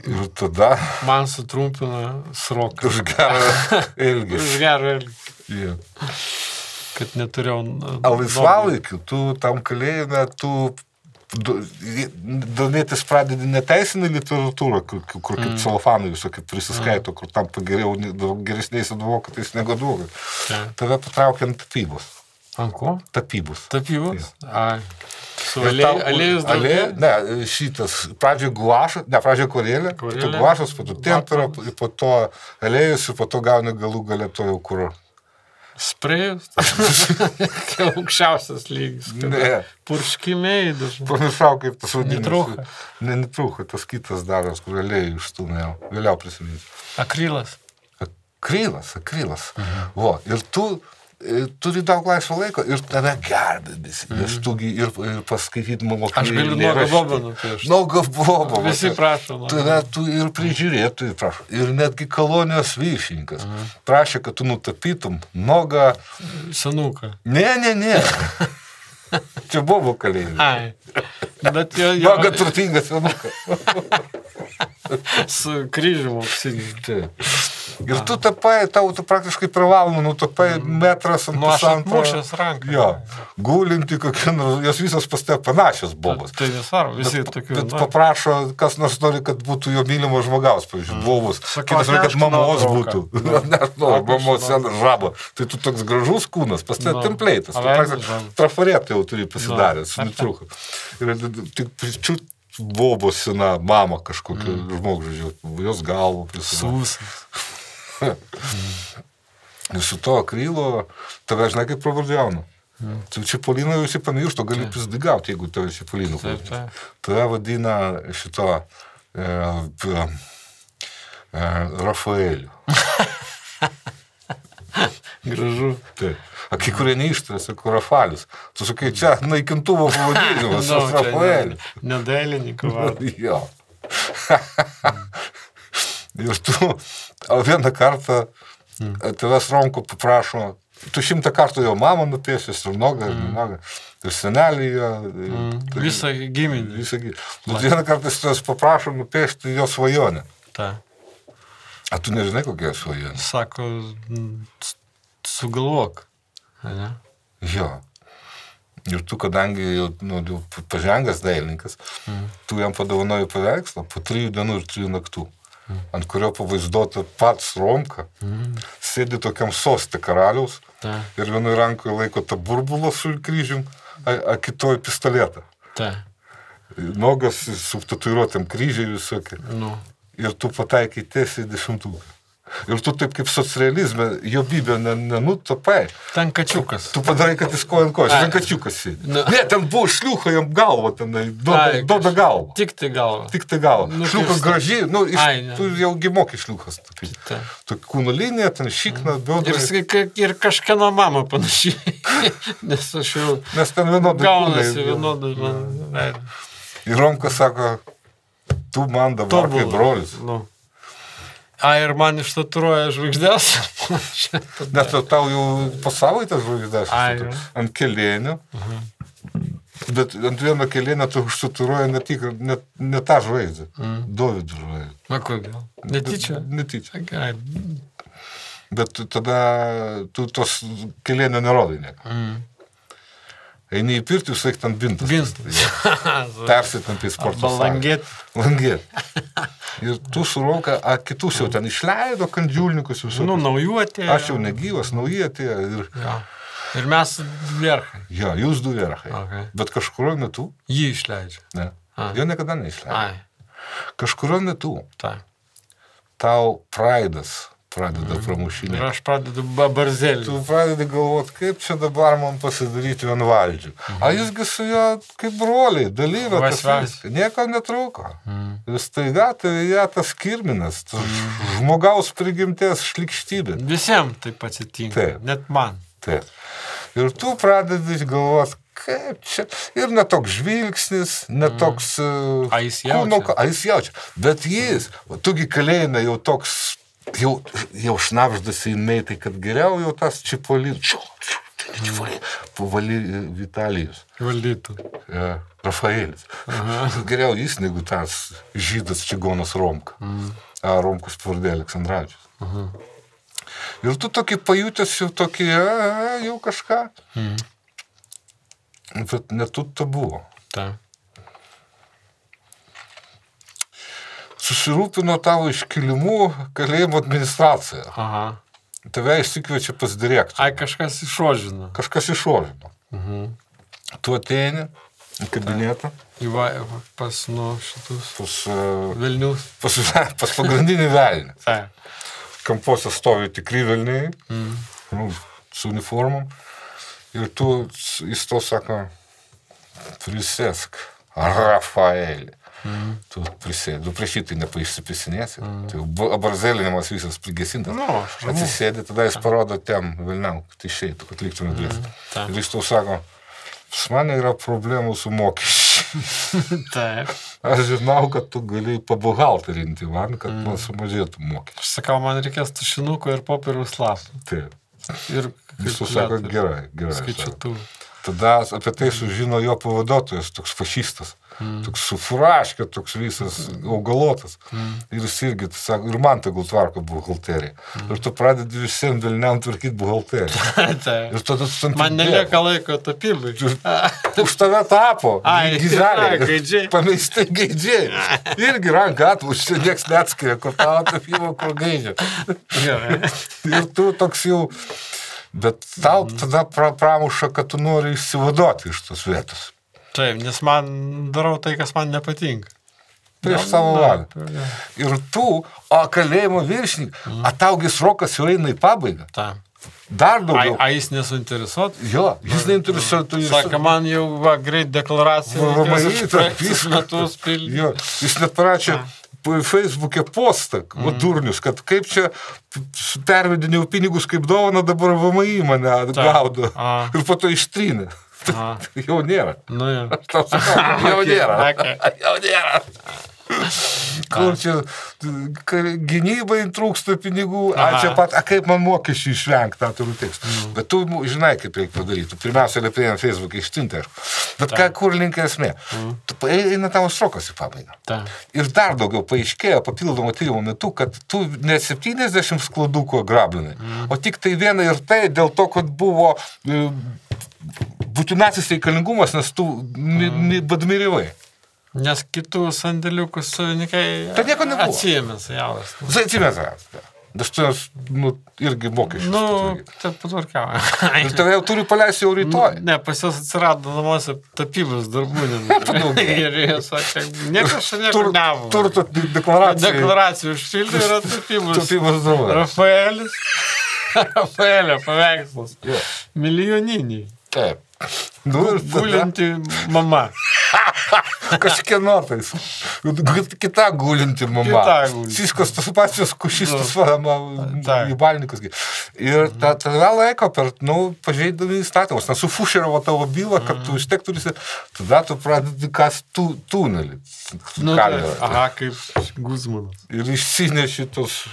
Ir tada... Man sutrumpina sroką. Už gerą elgesį. Už gerą elgesį. Yeah. Kad neturėjau... O laisvalaikiu, tu tam kalėjime, tu domėtis pradedi neteisinę literatūrą, kur kaip celofanai visokie prisiskaito, kur tam pageriau geresniais advokatais negu advokatai. Tave patraukia ant tapybos. Ant ko? Tapybos. Tapybos? Ai. Su aliejus daugiau? Ne, šitas, pradžioje guašas, ne, pradžioje korėlė, po to guašas, po to tempera, po to aliejus ir po to gauni galų galę to jau kur. Sprejus? Aukščiausias lygis. Ne. Purškimiai dažnai. Pamiršau, kaip tas vadinasi. Nitrūcha. Ne, nitrūcha, tas kitas daras, kur aliejų išstūmė jau. Vėliau prisiminti. Akrilas. Akrilas. Vo, ir tu turi daug laisvo laiko ir tave gerbėsi. Ir paskaityti mokymą. Aš galiu nuogą bobą nupiešti. Nuogą bobą. Visi prašo. Tave tu ir prižiūrėtojai prašo. Ir netgi kolonijos viršininkas prašė, kad tu nutapytum nuogą... Senuką. Ne. Čia bobo kalėjimai. Ai. Bet jo... Nuogą turtingą senuką. Su kryžium auksiniu. Ir tu tapai, tau praktiškai privaloma, tapai metras ant pusantro. Aš atmušęs ranką. Jo, gulinti kokie nors, jos visos pas tave panašios bobos. Tai nesvarbu, visi tokių. Bet paprašo, kas nors nori, kad būtų jo mylimo žmogaus, pavyzdžiui, bobos. Kitas nori, kad mamos būtų. Nežinau, mamos senas žabo. Tai tu toks gražus kūnas, pas tave templeitas. Trafaretą jau turi pasidaręs, netruko. Ir tik pričiut bobos sena mama kažkokia žmogžodžiu, jos galvą prisidaro. Ir su to akrylo tave, žinai, kaip pravardžiauna. Tu Čipolino jau esi pamiršto, gali prisidagauti, jeigu tave Čipolino. Tave vadina šito Rafaeliu. Gražu. Taip. A kai kurie neištarė, sako Rafalius. Tu sakai, čia naikintuvo pavadinimas, Rafaeliu. Nedailininko vardą. Jo. Ir tu vieną kartą tavęs Romko paprašo, tu 100 kartų jo mamą nupiešęs, ir nogą, ir senelį jo. Visą giminį. Bet vieną kartą jis tavęs paprašo nupiešti jo svajonę. Ta. A tu nežinai, kokia svajonė? Sako, sugalvok. Ne? Jo. Ir tu, kadangi jau pažengęs dailininkas, tu jam padovanoji paveikslą po 3 dienų ir 3 naktų, ant kurio pavaizduota pats Romka, sėdi tokiam soste karaliaus ir vienoje rankoje laiko tą burbulą su kryžium, a kitoje pistoletą. Nogas su tatuiruotėm kryžiai visokie. Ir tu pataikai tiesiai 10. Ir tu taip kaip socrealizme, jo bybė nenutapai. Ten kačiukas. Tu padarai, kad jis koja ant kojas. Ten kačiukas sėdi. Ne, ten buvo šliucha jam galva, tenai, duoda galvą. Tik tai galva. Tik tai galva. Šliucha gražiai, tu jau gimoki šliuchas. Tu kūno linija, ten šikna, biodrai. Ir kažkieno mama panašiai. Nes aš jau... Nes ten vienodai gaunasi vienodai. Ir Romkas sako, tu man dabar kaip brolis. Ir man ištaturuoja žvaigždės. Nes tau jau po savaitę žvaigždės ant kelėnių. Bet ant vieno kelėnio tu ištaturuoja ne tą žvaigždę. Dovydo žvaigždę. Na kodėl? Netyčia? Netyčia. Bet Okay. tada tu tos kelėnio nerodai nieko. Eini į pirtį, jūs laik ten bintas. Persitampi į sporto salę. Langėt. Ir tu suroka, kitus jau ten išleido, kandžiulnikus visus. Naujų atėjo. Aš jau negyvas, nauji atėjo. Ir mes verchai. Jo, jūs du verchai. Okay. Bet kažkurio metu... Jį išleidžia. Ne. Jo niekada neišleidžia. Kažkurio metu tau praidas pradeda pramušinėti. Ir aš pradedu barzelį. Tu pradedi galvoti, kaip čia dabar man pasidaryti vienvaldžių. A jūsgi su jo kaip broliai, dalyvė tas nieko netrūko. Ir staiga tai tas kirminas, žmogaus prigimties šlikštybė. Visiems taip atsitinka, net man. Taip. Ir tu pradedi galvoti, kaip čia. Ir netoks žvilgsnis, netoks... A jis jaučia. A jis jaučia. Bet jis, tugi kalėjime jau toks... Jau šnapždasi įmei, tai kad geriau jau tas Čipolinas. Pavaly Vitalijus. Valdytų. Rafaelis. Geriau jis negu tas žydas čigonas Romka. Romkus pavardė Aleksandраvičius. Ir tu tokį pajutęs jau tokį, jau kažką. Bet netut to buvo. Ta. Susirūpino tavo iškilimu kalėjimo administracija. Aha. Tave išsikviečia pas direktorių. Ai, kažkas išožino. Kažkas išožino. Tu ateini į kabinetą. Pas, šitus. Pas Vilnius. Pas pagrindinį velnį. Ta. Kampuose stovi tikri velniai, su uniformom. Ir jis to sako, prisėsk, Rafaelį. Tu prisėdi, prašytai nepaišsipisinėsi. Tai abarzelinimas visas prigesintas. Atsisėdi, tada jis parodo tem velniam, kad išeitų, kad liktų nedrės. Ir jis tau sako, pas mane yra problemų su mokesčiai. Taip. Aš žinau, kad tu gali pabuhalterinti man, kad man sumažėtų mokesčiai. Aš sakau, man reikės tušinuko ir popieriaus lapų. Taip. Ir jis sako, gerai. Skaičiuotų. Tada apie tai sužino jo pavaduotojas, toks fašistas. Toks sufuraškė, toks visas augalotas. Ir jis irgi, sako, ir man tegul tvarko buhalteriją. Ir tu pradedi visiems velniam tvarkyti buhalteriją. Ir tada man nelieka laiko tapybai. Už tave tapo. Gaidžiai. Pameistai gaidžiai. Irgi ranką atmušti, nieks neatskiria, kur tavo tapyba, kur gaidžia. Ir tu toks jau... Bet tau tada pramuša, kad tu nori išsivaduoti iš tos vietos. Taip, nes man darau tai, kas man nepatinka. Prieš savo valią. Ir tu, kalėjimo viršininkas, ataugis rokas jau eina į pabaigą. Taip. Dar daugiau. Jis nesuinteresuot? Jo, jis nesuinteresuot. Sako, man jau greit deklaracija. Reikės metus pildyti. Jo, jis net parašė Facebook'e postą, durnius, kad kaip čia pervedinėjau pinigus kaip dovana, dabar VMI mane gaudo. Ir po to ištrynė. Jau nėra. Nu, jau. Jau nėra. Jau nėra. Kur čia gynybai trūksta pinigų, čia pat, kaip man mokesčių išvengti, tą turiu tekstą. Bet tu žinai, kaip reikia padaryti. Pirmiausia, liepėjom Facebook'e ištinti, aišku. Bet kur linkia esmė? Tu eina tavo srokas į pabaigą. Ir dar daugiau paaiškėjo papildomo tyrimo metu, kad tu ne 70 skladukų grablinai, o tik tai vieną ir tai dėl to, kad buvo būtinasis reikalingumas, nes tu badmirivai. Nes kitų sandėliukus savininkai atsijėmės javas. Atsijėmės javas. Nes tu irgi mokesčius. Taip patvarkiavo. Ir tave jau turi paleisti jau rytoj. Ne, pas jos atsirado namuose tapybos darbų. Ir jis sakė, niekas čia niekur nebuvo. Turto deklaracija. Deklaracija užpildė yra tapybos. Tapybos darbų. Rafaelis. Rafaelio paveikslas. Milijoniniai. Taip. Gulinti mama. Kažkieno tais. Kita gulinti mama. Siskos tas pačios kušistus į balinikus. Ir tada laiko per, pažeidami įstatymus. Nes sufušeravo tavo bylą, kad tu vis tiek turisi, tada tu pradedi kas tunelį. Aha, kaip Guzmanas. Ir išsineši tos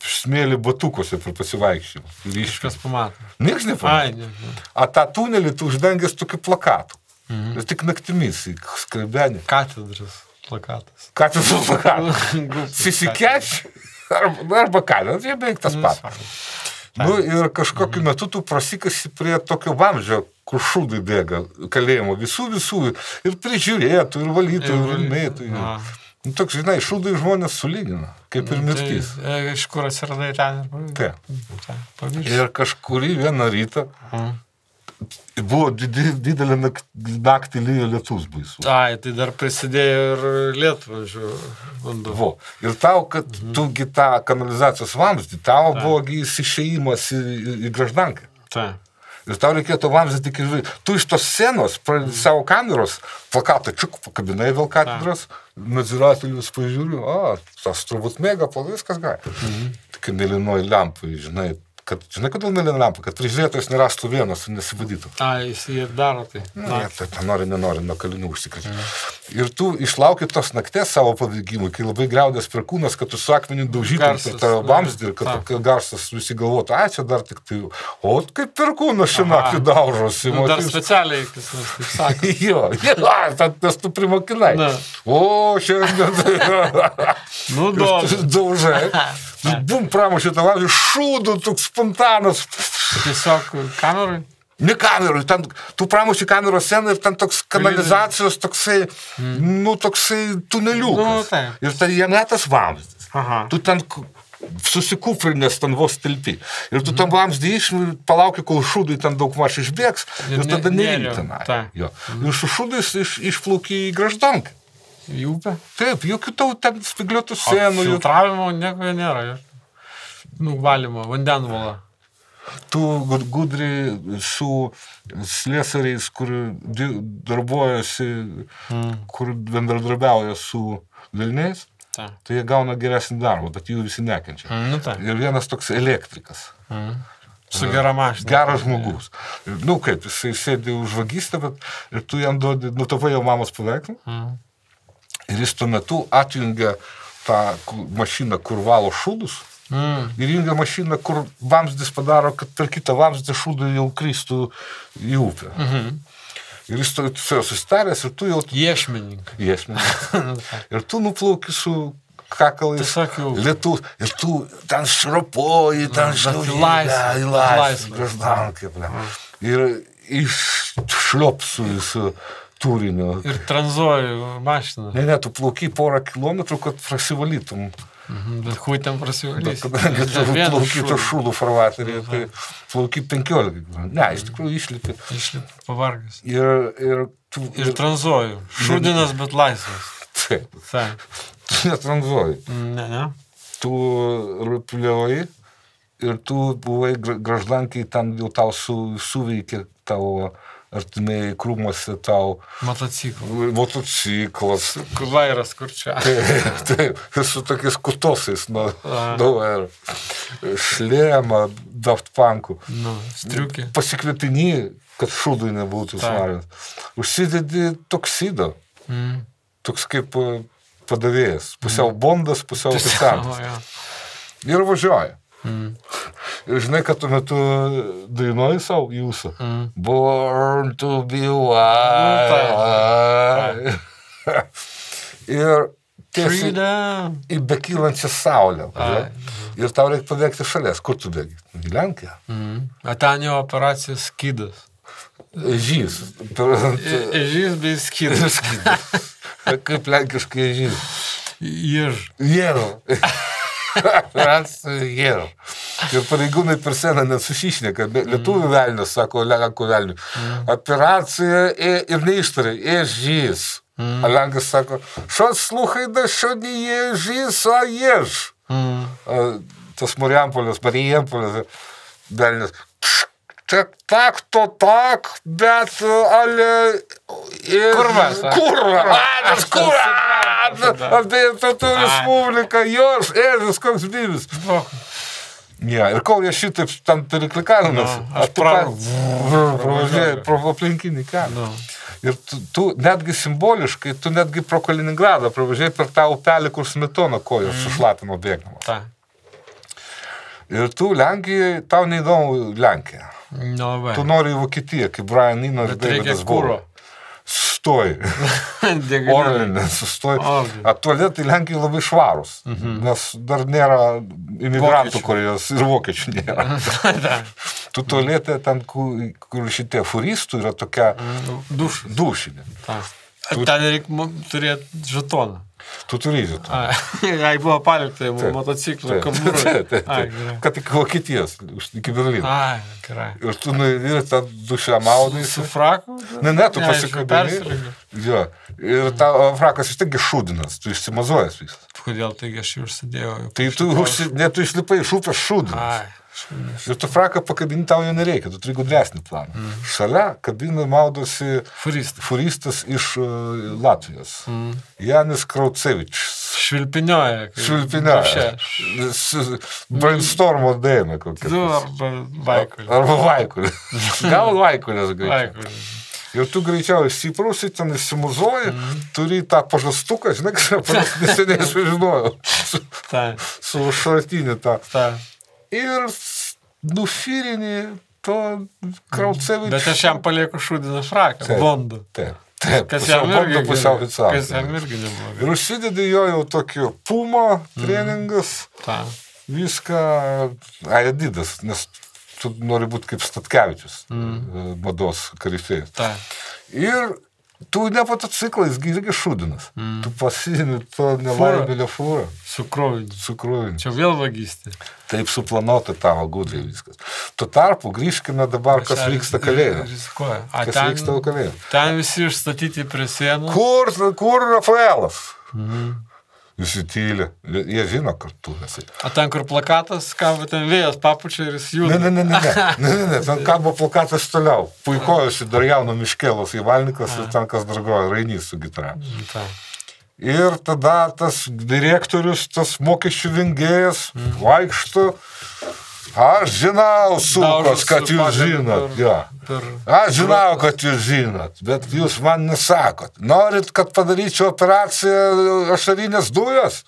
smėlį batukuose per pasivaikščiojimą. Kažkas pamato. Niekas nepamato. A tą tunelį tu uždengęs tokiu plakatu. Ir tik naktimis į skrebenį. Katedros plakatas. Katedros plakatas. Sisikeč arba katedros, jie beveik tas pat. Ir kažkokiu metu tu prasikasi prie tokio vamzdžio, kur šūdai bėga kalėjimo visų ir prižiūrėtų, ir valytų, ir vilmėtų. Toks, žinai, šūdai žmonės sulygina, kaip ir mirtis. Iš kur atsiradai ten? Taip. Ir kažkurį vieną rytą buvo didelė naktį lyjo lietus baisu. Ai, tai dar prisidėjo ir lietvandžių vanduo. Ir tau, kad tugi tą kanalizacijos vamzdį, tau buvo išėjimas į Graždanką. Taip. Ir tau reikėtų vamzdį tik išvažiuoti. Tu iš tos scenos, savo kameros, plakatą čiuk, pakabinai vėl katedros, nadziratorius pažiūriu, tas turbūt mėga, viskas gali. Tik mėlynoj lempai, žinai, kad, žinai, kodėl mėlyna lempa, kad prižiūrėtojas nerastų vienas ir nesivadytų. Jis ir daro tai. Tai nori, nenori, nuo kalinių užsikrečia. Ir tu išlauki tos nakties savo pabėgimui, kai labai griaudės perkūnas, kad tu su akmeniu daužytum per tavo vamzdį ir kad garsas visi galvotų, čia dar tik tai, o kaip perkūnas šią naktį daužosi. Dar specialiai, kas nors taip sako. Jo, nes tu primokinai. O, šiandien daužai. Bum, pramušė tą vamzdį, šūdų, toks spontanas. Tiesiog kamerui? Ne kamerui, ten, tu pramuši kameros sceną ir ten toks kanalizacijos toksai, toksai tuneliukas. Ir tai jame tas vamzdis. Tu ten susikūprinės ten vos tilpi. Ir tu tam vamzdį palauki, kol šūdui ten daug maž išbėgs ir tada neįmi tenai. Ir su šūdais išplauki į Graždanką. Į upę? Taip, jokių tau ten spigliuotų sienų. Filtravimo nieko nėra. Valymo, vandenvalą. Tu gudri su slėsariais, kur darbuojasi, kur bendradarbiauja su velniais, tai jie gauna geresnį darbą, bet jų visi nekenčia. Ir vienas toks elektrikas. Su gera mašina. Geras žmogus. Kaip, jisai sėdi už vagystę, bet ir tu jam duodi, nutapai jo mamos paveikslą. Ir jis tuo metu atjungia tą mašiną, kur valo šūdus. Ir jungia mašiną, kur vamzdis padaro, kad per kitą vamzdį šūdų jau kristų į upę. Ir jis su jo susitaręs ir tu jau... Iešmininkai. Ir tu nuplauki su kakalais, lietus. Ir tu ten šrapoji, ten į laisvę. Ir iššliopsu visų turinio. Ir tranzuoju mašiną. Ne, tu plauki porą kilometrų, kad prasivalytum. Bet hui ten prasivalysi. Kadangi tu plauki to šūdų farvaterį, tai plauki 15. Ne, iš tikrųjų išlipi. Išlipi pavargas. Ir tranzuoju. Šūdinas, bet laisvas. Taip. Tu netranzuoji. Ne. Tu rupliuoji ir tu buvai Graždankai, ten jau tau suveikė tavo artimieji krūmuose tau... Motociklas. Vairas kur čia. Taip, su tokiais kutosais nuo vairo. Šlėma, Daft Punkų. Striukė. Pasikvėpini, kad šūdui nebūtų svarint. Užsidedi toksido. Toks kaip padavėjas. Pusiau Bondas, pusiau Pisantas. Ir važiuoja. Ir žinai, kad tuo metu dainuoji savo jūsų. Born to be wild. Ir Freedom. Į bekylančią saulę. Ir tau reikia pabėgti šalies. Kur tu bėgi? Į Lenkiją. A ten jau operacija Skydas. Ežys. Ežys bei Skydas. Kaip lenkiškai ežys. Jėro. Jėro. Ir pareigūnai per seną nesusišneka. Lietuvių velnius, sako Lenkų velnių. Operacija ir neištarai. Ežys. A Lenkas sako, šos sluchai šo ne ežys, o jež. Tas Marijampolės, velnius. Tak, bet ale... Kurva. Apie Tautų Respubliką, jos, ežis, koks byvis. Ir kol jie šitaip ten periklikalinas, aš pravažiuoju pro aplinkinį kelią. Ir tu netgi simboliškai, tu netgi pro Kaliningradą pravažiuoji per tą upelį, kur Smetona kojos sušlapino bėgdama. Ir tu Lenkijai, tau neįdomu Lenkija. Tu nori į Vokietiją, kaip Brian Eno ir Davidas Bowie. Sustoj. Orlinė, sustoj. Tualetai Lenkijai labai švarus, nes dar nėra imigrantų Korejos ir vokiečių nėra. Tu tualetė ten, kur šitie furistų yra tokia dušinė. Ten reikia turėti žetoną. Tu turi žetoną. Jei buvo palikta motociklą kamurą. Kad iki Vokietijos, iki Berlyno. Gerai. Ir tu ir tą dušę maudai. Su fraku? Ne, tu pasikabini. Jo. Ir ta frakas vis tiek šūdinas, tu išsimazuojas visas. Kodėl taigi aš jį užsidėjau? Tai tu išlipai iš upės šūdinas. Ir tu fraką pakabinti tau jo nereikia, tu turi gudresnį planą. Šalia kabinai maudosi furistas iš Latvijos. Janis Kraucevičius. Švilpinioja. Brainstormo dainą kokią. Arba vaikulį. Arba vaikulį. Gal vaikulės greičiau. Ir tu greičiau įsiprausi, ten įsimuzoji, turi tą pažastuką, žinai, kas neseniai sužinojau. Su šratinį tą. Ir nufirinį to kraucevį. Bet aš jam palieku šūdiną šraką, Bondu. Taip. Kas jam irgi nebuvo. Ir užsidedi jo jau tokį Puma treningas, viską Adidas, nes tu nori būti kaip Statkevičius, mados karifėjas. Ir tu ne motociklais, irgi šūdinas. Tu pasiimi to nelaimėlio fūrą. Su kroviniu. Čia vėl vagystė. Taip suplanuota tavo gudriai viskas. Tuo tarpu grįžkime dabar, kas vyksta kalėjime. Kas vyksta kalėjime. Ten visi išstatyti prie sienų. Kur Rafaelas? Visi tyli. Jie žino kartu. O ten, kur plakatas, kabo ten vėjas papučia ir jis juda. Ne. Ten kabo plakatas toliau. Puikojosi dar jauno Miškėlos Ivalnikas ir ten kas dargoja Rainys su gitara. Ir tada tas direktorius, tas mokesčių vengėjas vaikšto. Aš žinau, sukos, kad jūs žinot. Aš žinau, kad jūs žinot, bet jūs man nesakot. Norit, kad padaryčiau operaciją ašarinės dujos?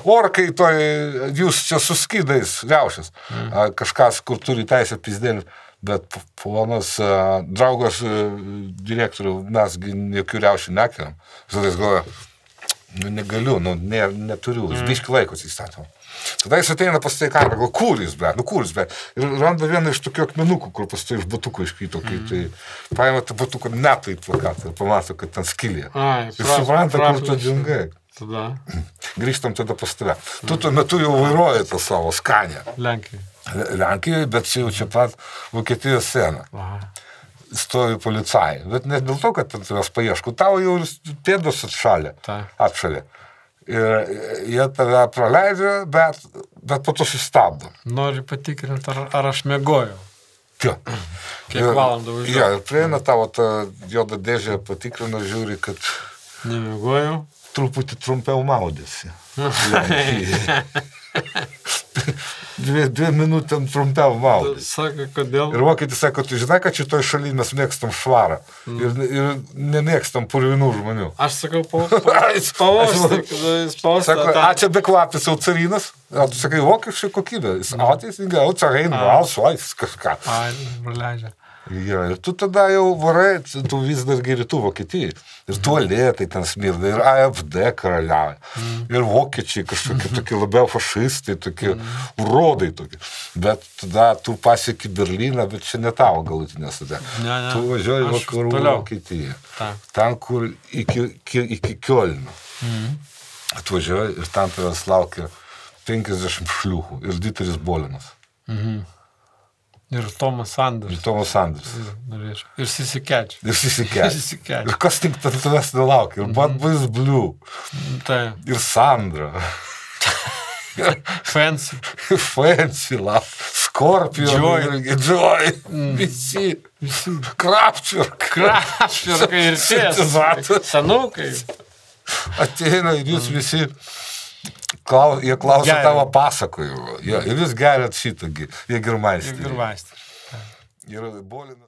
Orkai toj, jūs čia su skydais riaušės. Kažkas, kur turi teisę pizdėlį. Bet ponas draugas direktorių, mes jokių riaušių nekeliam. Žodžiais galvoja, negaliu, neturiu, biški laikos įstatymą. Tada jis ateina pas tai kamerą, gal kur jis, ir randa vieną iš tokių akmenukų, kur pas tai iš batuko iškrito, kai tai paima tą batuką metai į plakatą ir pamato, kad ten skilė. Ir supranta, kur tu džingai. Grįžtam tada pas tave. Tu tuo metu jau vairuoji tą savo Scania. Lenkijoje, bet čia pat Vokietijos sieną. Stovi policajai. Bet ne dėl to, kad tavęs paieško. Tau jau pėdos atšalė. Ir jie tave praleidžia, bet po to sustabdo. Nori patikrinti, ar aš mėgojau. Kiek valandų važiuoju. Ir prieina tavo tą juodą dėžę, patikrina, žiūri, kad... Nemėgojau. Truputį trumpiau maudėsi. 2 minutėm trumpiau maudėsi. Sako, kodėl? Ir vokietis sako, tu žinai, kad šitoj šaly mes mėgstam švarą. Ir nemėgstam purvinų žmonių. Aš sakau, pavosti. Sako, čia bekvapis aucarinas. O tu sakai, vokiečių kokybė. Jis teisingai, aucarin, valsuojas kažką. Leidžia. Ir tu tada jau varai, tu vis dar geri tų Vokietijai. Ir tualetai ten smirda, ir AFD karaliauja. Ir vokiečiai kažkokie tokie labiau fašistai, tokie urodai tokie. Bet tada tu pasieki Berliną, bet čia ne tavo galutinė sudė. Tu važiuoji vakarų Vokietiją. Ten, kur iki Kiolno. Atvažiuoji ir ten tavęs laukia 50 šliuchų ir Dieteris Bolinas. Ir Tomas Sanders. Ir Sisikeč. Ir kas tik tavęs nelaukia. Ir Bad Boys Blue. Ir Sandra. Fancy Love. Scorpion. Joy. Visi. Krapčiurkai ir senukai. Ateina ir jūs visi... Jie klauso tavo pasakojimo. Ir jūs geriat šitą, jie girmaistį. Ir Bolinas.